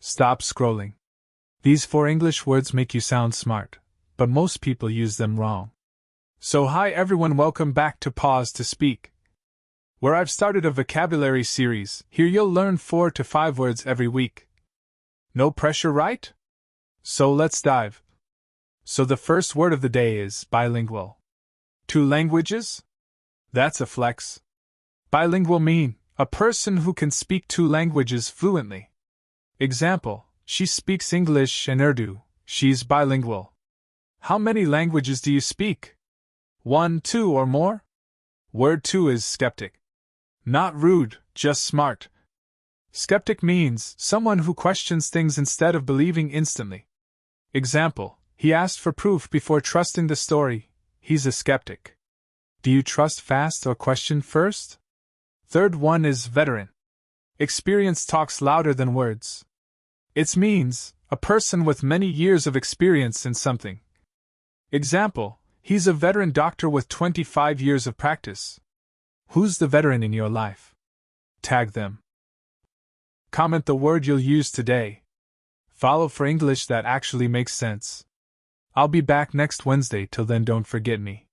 Stop scrolling. These 4 English words make you sound smart, but most people use them wrong. So hi everyone, welcome back to Pause to Speak, where I've started a vocabulary series. Here you'll learn 4 to 5 words every week. No pressure, right? So let's dive. So the first word of the day is bilingual. 2 languages? That's a flex. Bilingual mean a person who can speak 2 languages fluently. Example, she speaks English and Urdu. She's bilingual. How many languages do you speak? 1, 2, or more? Word 2 is skeptic. Not rude, just smart. Skeptic means someone who questions things instead of believing instantly. Example, he asked for proof before trusting the story. He's a skeptic. Do you trust fast or question first? Third one is veteran. Experience talks louder than words. It means a person with many years of experience in something. Example, he's a veteran doctor with 25 years of practice. Who's the veteran in your life? Tag them. Comment the word you'll use today. Follow for English that actually makes sense. I'll be back next Wednesday. Till then, don't forget me.